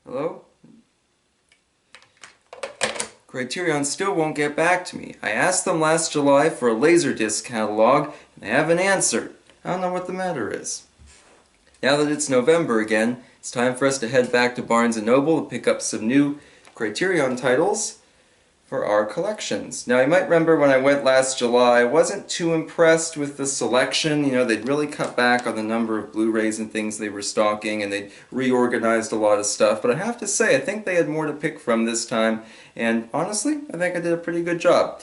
Hello? Criterion still won't get back to me. I asked them last July for a Laserdisc catalog, and they haven't answered. I don't know what the matter is. Now that it's November again, it's time for us to head back to Barnes & Noble to pick up some new Criterion titles for our collections. Now, you might remember when I went last July, I wasn't too impressed with the selection. You know, they'd really cut back on the number of Blu-rays and things they were stocking, and they'd reorganized a lot of stuff. But I have to say, I think they had more to pick from this time, and honestly, I think I did a pretty good job.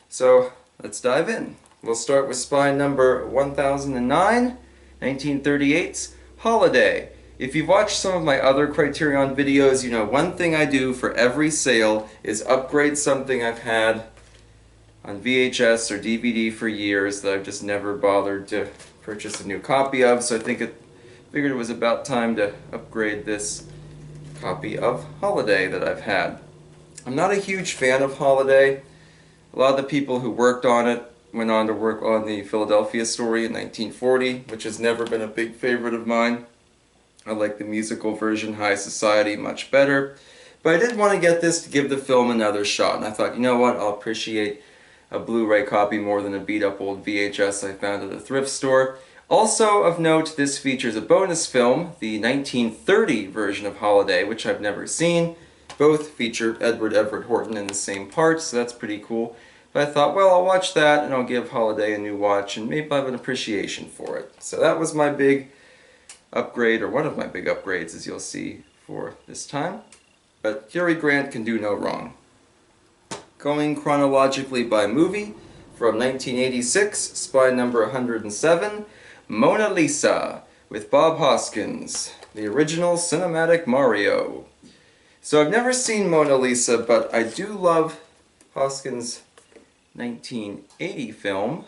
So, let's dive in. We'll start with spine number 1009, 1938's Holiday. If you've watched some of my other Criterion videos, you know one thing I do for every sale is upgrade something I've had on VHS or DVD for years that I've just never bothered to purchase a new copy of, so I figured it was about time to upgrade this copy of Holiday that I've had. I'm not a huge fan of Holiday. A lot of the people who worked on it went on to work on the Philadelphia story in 1940, which has never been a big favorite of mine. I like the musical version, High Society, much better. But I did want to get this to give the film another shot, and I thought, you know what, I'll appreciate a Blu-ray copy more than a beat-up old VHS I found at a thrift store. Also of note, this features a bonus film, the 1930 version of Holiday, which I've never seen. Both feature Edward Everett Horton in the same part, so that's pretty cool. But I thought, well, I'll watch that, and I'll give Holiday a new watch, and maybe I'll have an appreciation for it. So that was my big upgrade, or one of my big upgrades, as you'll see for this time. But Cary Grant can do no wrong. Going chronologically by movie, from 1986, spine number 107, Mona Lisa, with Bob Hoskins, the original cinematic Mario. So I've never seen Mona Lisa, but I do love Hoskins' 1980 film,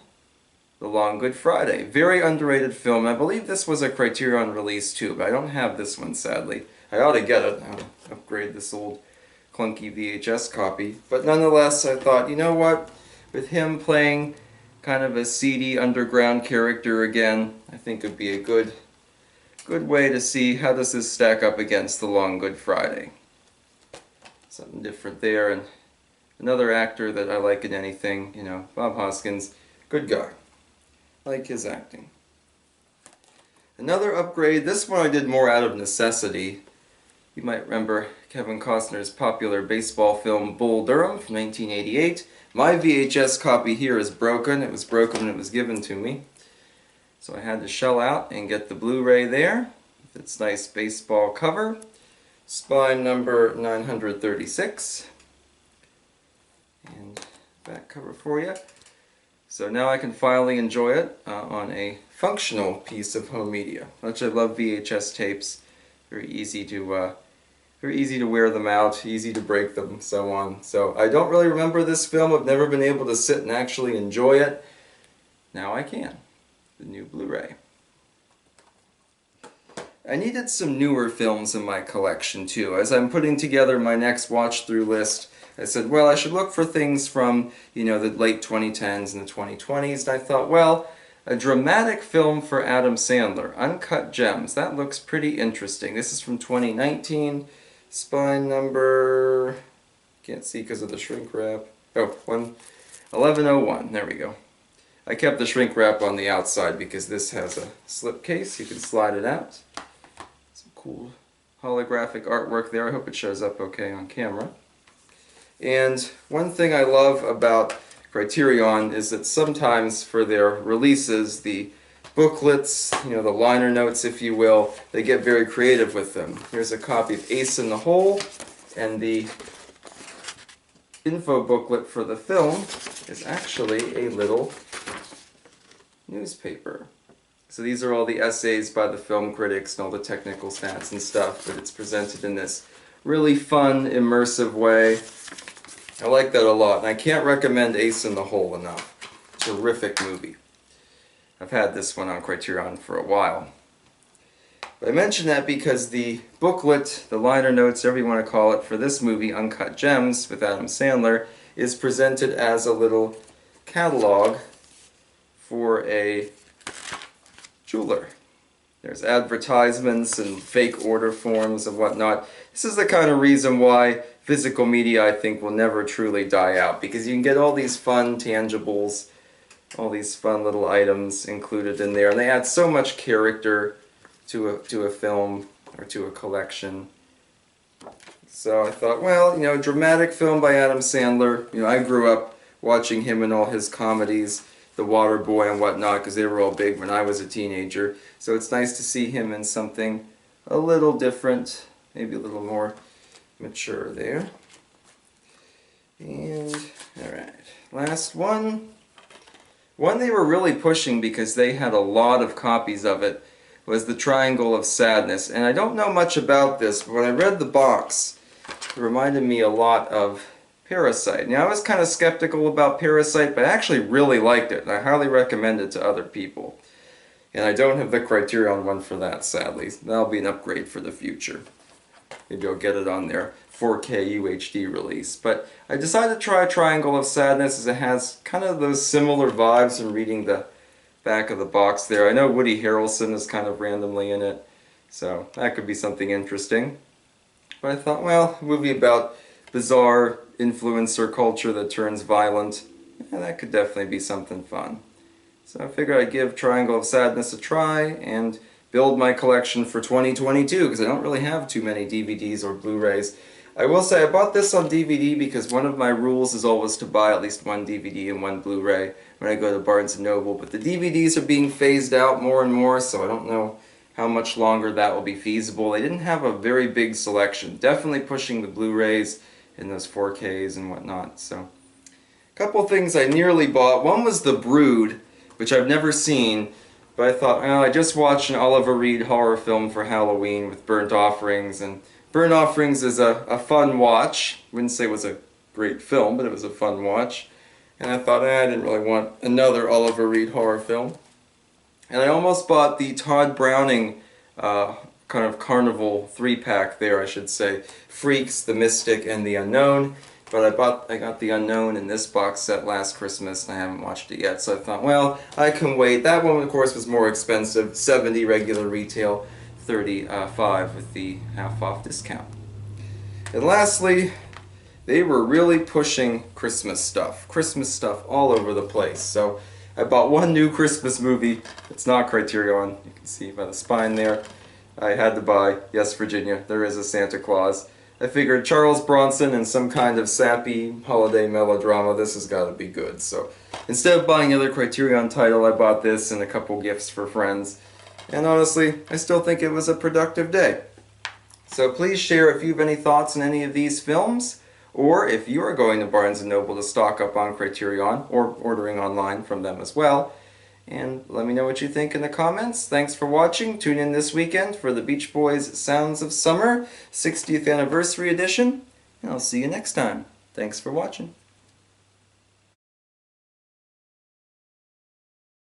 The Long Good Friday. Very underrated film. I believe this was a Criterion release too, but I don't have this one, sadly. I ought to get it. I ought to upgrade this old clunky VHS copy. But nonetheless, I thought, you know what? With him playing kind of a seedy underground character again, I think it would be a good way to see how does this stack up against The Long Good Friday. Something different there, and another actor that I like in anything, you know, Bob Hoskins, good guy. Like his acting. Another upgrade, this one I did more out of necessity. You might remember Kevin Costner's popular baseball film Bull Durham from 1988. My VHS copy here is broken. It was broken when it was given to me. So I had to shell out and get the Blu-ray there with its nice baseball cover. Spine number 936. And back cover for you. So now I can finally enjoy it on a functional piece of home media. Much I love VHS tapes. Very easy to wear them out, easy to break them, so on. So I don't really remember this film. I've never been able to sit and actually enjoy it. Now I can. The new Blu-ray. I needed some newer films in my collection too. As I'm putting together my next watch-through list, I said, well, I should look for things from, you know, the late 2010s and the 2020s, and I thought, well, a dramatic film for Adam Sandler, Uncut Gems. That looks pretty interesting. This is from 2019, spine number, can't see because of the shrink wrap. Oh, 1101, there we go. I kept the shrink wrap on the outside because this has a slip case. You can slide it out. Some cool holographic artwork there. I hope it shows up okay on camera. And one thing I love about Criterion is that sometimes for their releases, the booklets, you know, the liner notes, if you will, they get very creative with them. Here's a copy of Ace in the Hole, and the info booklet for the film is actually a little newspaper. So these are all the essays by the film critics and all the technical stats and stuff, but it's presented in this really fun, immersive way. I like that a lot, and I can't recommend Ace in the Hole enough. Terrific movie. I've had this one on Criterion for a while. But I mention that because the booklet, the liner notes, whatever you want to call it, for this movie, Uncut Gems, with Adam Sandler, is presented as a little catalog for a jeweler. There's advertisements and fake order forms and whatnot. This is the kind of reason why physical media, I think, will never truly die out, because you can get all these fun tangibles, all these fun little items included in there, and they add so much character to a film or to a collection. So I thought, well, you know, dramatic film by Adam Sandler. You know, I grew up watching him in all his comedies, The Waterboy and whatnot, because they were all big when I was a teenager. So it's nice to see him in something a little different, maybe a little more mature there. And, alright, last one. One they were really pushing because they had a lot of copies of it was The Triangle of Sadness. And I don't know much about this, but when I read the box, it reminded me a lot of Parasite. Now, I was kind of skeptical about Parasite, but I actually really liked it, and I highly recommend it to other people. And I don't have the Criterion one for that, sadly. That'll be an upgrade for the future. Maybe I'll get it on their 4K UHD release. But I decided to try Triangle of Sadness, as it has kind of those similar vibes in reading the back of the box there. I know Woody Harrelson is kind of randomly in it, so that could be something interesting. But I thought, well, a movie about bizarre influencer culture that turns violent, yeah, that could definitely be something fun. So I figured I'd give Triangle of Sadness a try and build my collection for 2022, because I don't really have too many DVDs or Blu-rays. I will say I bought this on DVD because one of my rules is always to buy at least one DVD and one Blu-ray when I go to Barnes & Noble, but the DVDs are being phased out more and more, so I don't know how much longer that will be feasible. They didn't have a very big selection, definitely pushing the Blu-rays and those 4Ks and whatnot. So, a couple things I nearly bought. One was The Brood, which I've never seen, but I thought, well, I just watched an Oliver Reed horror film for Halloween with Burnt Offerings, and Burnt Offerings is a fun watch. Wouldn't say it was a great film, but it was a fun watch. And I thought, I didn't really want another Oliver Reed horror film. And I almost bought the Todd Browning kind of carnival 3-pack there, I should say. Freaks, The Mystic, and The Unknown. But I got The Unknown in this box set last Christmas, and I haven't watched it yet. So I thought, well, I can wait. That one, of course, was more expensive. $70 regular retail, $35 with the half-off discount. And lastly, they were really pushing Christmas stuff all over the place. So I bought one new Christmas movie. It's not Criterion. You can see by the spine there. I had to buy Yes, Virginia. There is a Santa Claus. I figured Charles Bronson and some kind of sappy holiday melodrama, this has got to be good. So instead of buying another Criterion title, I bought this and a couple gifts for friends. And honestly, I still think it was a productive day. So please share if you have any thoughts on any of these films, or if you are going to Barnes & Noble to stock up on Criterion, or ordering online from them as well. And let me know what you think in the comments. Thanks for watching. Tune in this weekend for the Beach Boys' Sounds of Summer 60th Anniversary Edition. And I'll see you next time. Thanks for watching.